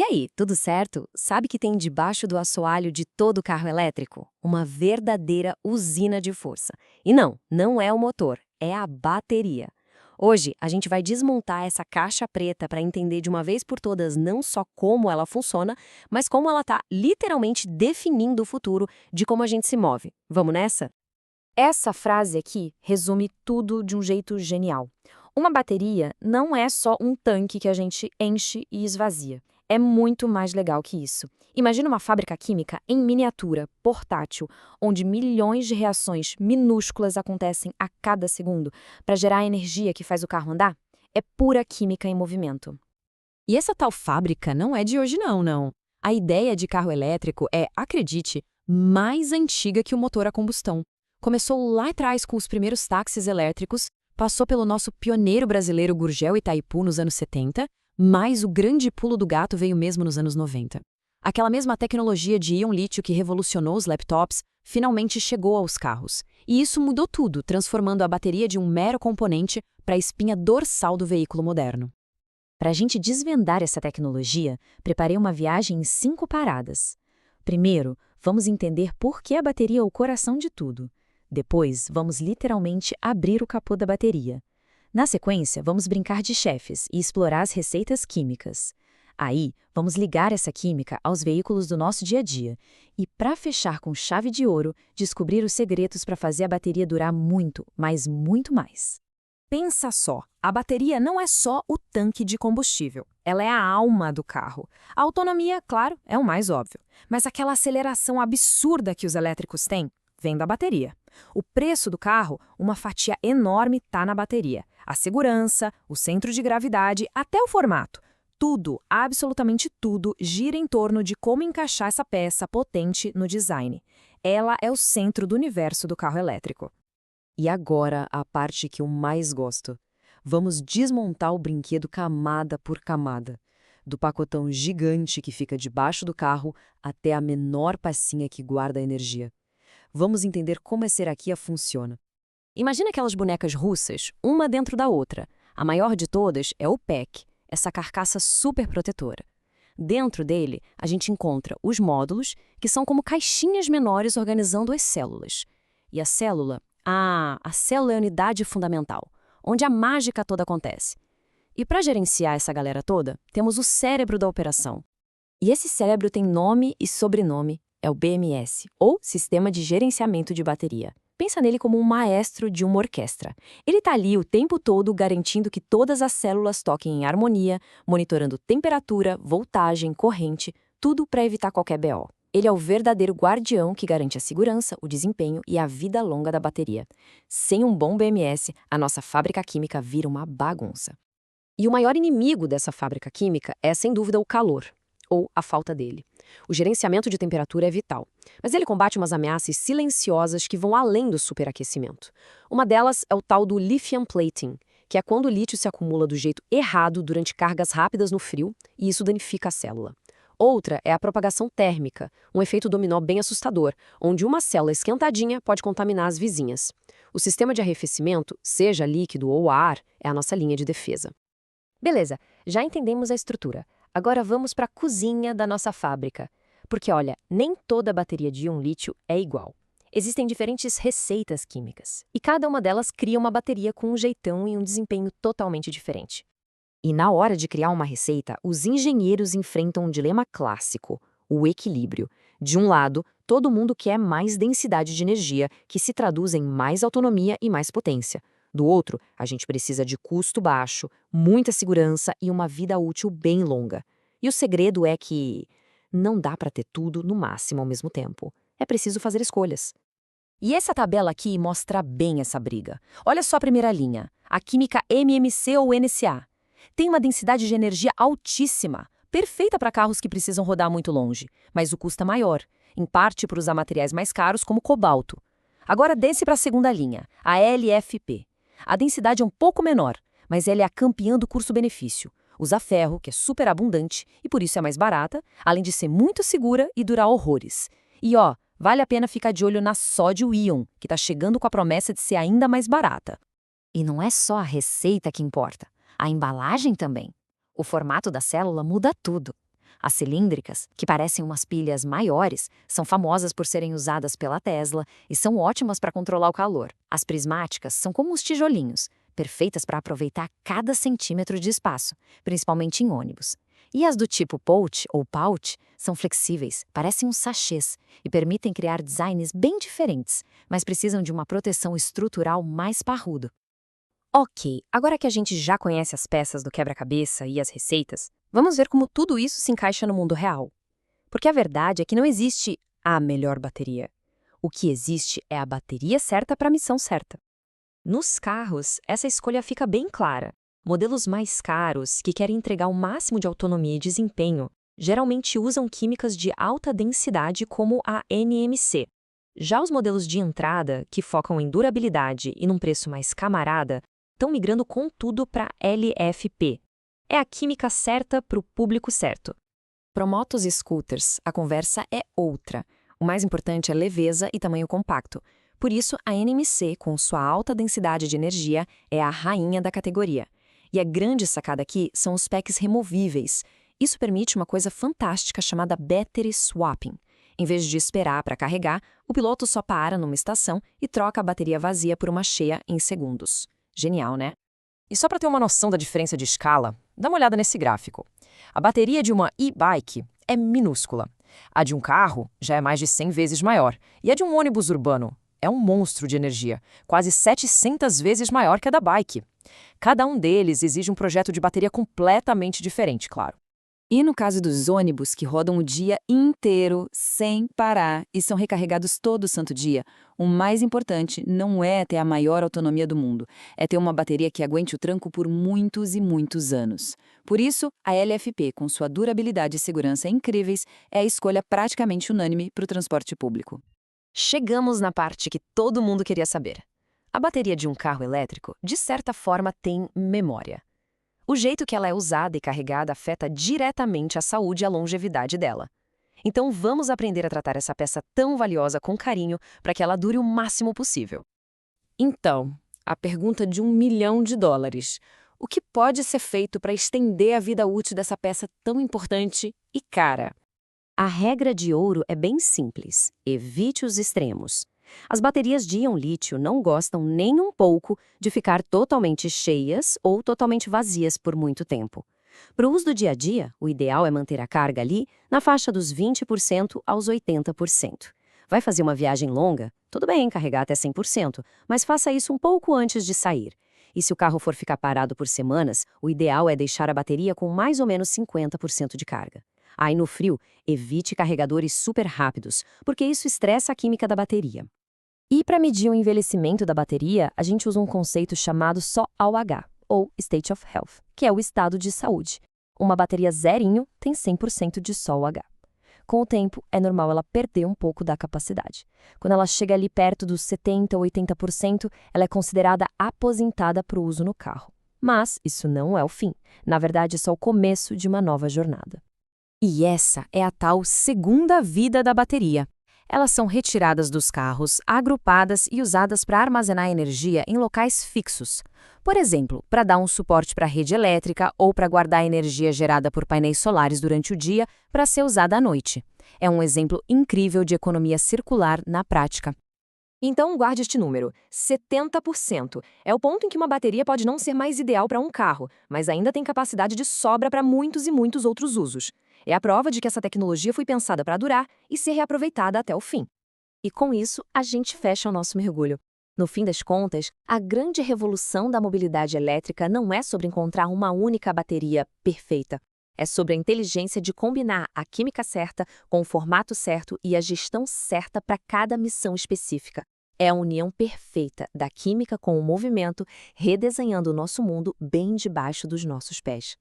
aí, tudo certo? Sabe que tem debaixo do assoalho de todo carro elétrico? Uma verdadeira usina de força. E não é o motor, é a bateria. Hoje, a gente vai desmontar essa caixa preta para entender de uma vez por todas não só como ela funciona, mas como ela está literalmente definindo o futuro de como a gente se move. Vamos nessa? Essa frase aqui resume tudo de um jeito genial. Uma bateria não é só um tanque que a gente enche e esvazia. É muito mais legal que isso. Imagina uma fábrica química em miniatura, portátil, onde milhões de reações minúsculas acontecem a cada segundo para gerar a energia que faz o carro andar. É pura química em movimento. E essa tal fábrica não é de hoje não. A ideia de carro elétrico é, acredite, mais antiga que o motor a combustão. Começou lá atrás com os primeiros táxis elétricos, passou pelo nosso pioneiro brasileiro Gurgel Itaipu nos anos 70, mas o grande pulo do gato veio mesmo nos anos 90. Aquela mesma tecnologia de íon lítio que revolucionou os laptops finalmente chegou aos carros. E isso mudou tudo, transformando a bateria de um mero componente para a espinha dorsal do veículo moderno. Para a gente desvendar essa tecnologia, preparei uma viagem em 5 paradas. Primeiro, vamos entender por que a bateria é o coração de tudo. Depois, vamos literalmente abrir o capô da bateria. Na sequência, vamos brincar de chefes e explorar as receitas químicas. Aí, vamos ligar essa química aos veículos do nosso dia a dia. E, para fechar com chave de ouro, descobrir os segredos para fazer a bateria durar muito, mas muito mais. Pensa só, a bateria não é só o tanque de combustível, ela é a alma do carro. A autonomia, claro, é o mais óbvio, mas aquela aceleração absurda que os elétricos têm, vem da bateria. O preço do carro, uma fatia enorme está na bateria. A segurança, o centro de gravidade, até o formato. Tudo, absolutamente tudo, gira em torno de como encaixar essa peça potente no design. Ela é o centro do universo do carro elétrico. E agora, a parte que eu mais gosto. Vamos desmontar o brinquedo camada por camada. Do pacotão gigante que fica debaixo do carro até a menor passinha que guarda a energia. Vamos entender como essa hierarquia funciona. Imagina aquelas bonecas russas, uma dentro da outra. A maior de todas é o pack, essa carcaça super protetora. Dentro dele, a gente encontra os módulos, que são como caixinhas menores organizando as células. E a célula é a unidade fundamental, onde a mágica toda acontece. E para gerenciar essa galera toda, temos o cérebro da operação. E esse cérebro tem nome e sobrenome, é o BMS, ou Sistema de Gerenciamento de Bateria. Pensa nele como um maestro de uma orquestra. Ele está ali o tempo todo garantindo que todas as células toquem em harmonia, monitorando temperatura, voltagem, corrente, tudo para evitar qualquer BO. Ele é o verdadeiro guardião que garante a segurança, o desempenho e a vida longa da bateria. Sem um bom BMS, a nossa fábrica química vira uma bagunça. E o maior inimigo dessa fábrica química é, sem dúvida, o calor, ou a falta dele. O gerenciamento de temperatura é vital, mas ele combate umas ameaças silenciosas que vão além do superaquecimento. Uma delas é o tal do lithium plating, que é quando o lítio se acumula do jeito errado durante cargas rápidas no frio, e isso danifica a célula. Outra é a propagação térmica, um efeito dominó bem assustador, onde uma célula esquentadinha pode contaminar as vizinhas. O sistema de arrefecimento, seja líquido ou ar, é a nossa linha de defesa. Beleza, já entendemos a estrutura. Agora vamos para a cozinha da nossa fábrica. Porque, olha, nem toda bateria de íon lítio é igual. Existem diferentes receitas químicas, e cada uma delas cria uma bateria com um jeitão e um desempenho totalmente diferente. E na hora de criar uma receita, os engenheiros enfrentam um dilema clássico, o equilíbrio. De um lado, todo mundo quer mais densidade de energia, que se traduz em mais autonomia e mais potência. Do outro, a gente precisa de custo baixo, muita segurança e uma vida útil bem longa. E o segredo é que não dá para ter tudo no máximo ao mesmo tempo. É preciso fazer escolhas. E essa tabela aqui mostra bem essa briga. Olha só a primeira linha, a química MMC ou NCA. Tem uma densidade de energia altíssima, perfeita para carros que precisam rodar muito longe, mas o custo é maior, em parte por usar materiais mais caros como cobalto. Agora desce para a segunda linha, a LFP. A densidade é um pouco menor, mas ela é a campeã do custo-benefício. Usa ferro, que é super abundante e por isso é mais barata, além de ser muito segura e durar horrores. E vale a pena ficar de olho na sódio-íon, que está chegando com a promessa de ser ainda mais barata. E não é só a receita que importa, a embalagem também. O formato da célula muda tudo. As cilíndricas, que parecem umas pilhas maiores, são famosas por serem usadas pela Tesla e são ótimas para controlar o calor. As prismáticas são como os tijolinhos, perfeitas para aproveitar cada centímetro de espaço, principalmente em ônibus. E as do tipo pouch ou pouch são flexíveis, parecem uns sachês e permitem criar designs bem diferentes, mas precisam de uma proteção estrutural mais parrudo. Ok, agora que a gente já conhece as peças do quebra-cabeça e as receitas, vamos ver como tudo isso se encaixa no mundo real. Porque a verdade é que não existe a melhor bateria. O que existe é a bateria certa para a missão certa. Nos carros, essa escolha fica bem clara. Modelos mais caros, que querem entregar o máximo de autonomia e desempenho, geralmente usam químicas de alta densidade como a NMC. Já os modelos de entrada, que focam em durabilidade e num preço mais camarada, estão migrando com tudo para LFP. É a química certa para o público certo. Para motos e scooters, a conversa é outra. O mais importante é leveza e tamanho compacto. Por isso, a NMC, com sua alta densidade de energia, é a rainha da categoria. E a grande sacada aqui são os packs removíveis. Isso permite uma coisa fantástica chamada battery swapping. Em vez de esperar para carregar, o piloto só para numa estação e troca a bateria vazia por uma cheia em segundos. Genial, né? E só para ter uma noção da diferença de escala, dá uma olhada nesse gráfico. A bateria de uma e-bike é minúscula. A de um carro já é mais de 100 vezes maior. E a de um ônibus urbano é um monstro de energia, quase 700 vezes maior que a da bike. Cada um deles exige um projeto de bateria completamente diferente, claro. E no caso dos ônibus, que rodam o dia inteiro, sem parar, e são recarregados todo santo dia, o mais importante não é ter a maior autonomia do mundo, é ter uma bateria que aguente o tranco por muitos e muitos anos. Por isso, a LFP, com sua durabilidade e segurança incríveis, é a escolha praticamente unânime para o transporte público. Chegamos na parte que todo mundo queria saber. A bateria de um carro elétrico, de certa forma, tem memória. O jeito que ela é usada e carregada afeta diretamente a saúde e a longevidade dela. Então vamos aprender a tratar essa peça tão valiosa com carinho para que ela dure o máximo possível. Então, a pergunta de $1 milhão. O que pode ser feito para estender a vida útil dessa peça tão importante e cara? A regra de ouro é bem simples: evite os extremos. As baterias de íon-lítio não gostam nem um pouco de ficar totalmente cheias ou totalmente vazias por muito tempo. Para o uso do dia a dia, o ideal é manter a carga ali na faixa dos 20% aos 80%. Vai fazer uma viagem longa? Tudo bem carregar até 100%, mas faça isso um pouco antes de sair. E se o carro for ficar parado por semanas, o ideal é deixar a bateria com mais ou menos 50% de carga. Aí no frio, evite carregadores super rápidos, porque isso estressa a química da bateria. E para medir o envelhecimento da bateria, a gente usa um conceito chamado SOH, ou State of Health, que é o estado de saúde. Uma bateria zerinho tem 100% de SOH. Com o tempo, é normal ela perder um pouco da capacidade. Quando ela chega ali perto dos 70% ou 80%, ela é considerada aposentada para o uso no carro. Mas isso não é o fim. Na verdade, é só o começo de uma nova jornada. E essa é a tal segunda vida da bateria. Elas são retiradas dos carros, agrupadas e usadas para armazenar energia em locais fixos. Por exemplo, para dar um suporte para a rede elétrica ou para guardar a energia gerada por painéis solares durante o dia para ser usada à noite. É um exemplo incrível de economia circular na prática. Então guarde este número, 70%. É o ponto em que uma bateria pode não ser mais ideal para um carro, mas ainda tem capacidade de sobra para muitos e muitos outros usos. É a prova de que essa tecnologia foi pensada para durar e ser reaproveitada até o fim. E com isso, a gente fecha o nosso mergulho. No fim das contas, a grande revolução da mobilidade elétrica não é sobre encontrar uma única bateria perfeita. É sobre a inteligência de combinar a química certa com o formato certo e a gestão certa para cada missão específica. É a união perfeita da química com o movimento, redesenhando o nosso mundo bem debaixo dos nossos pés.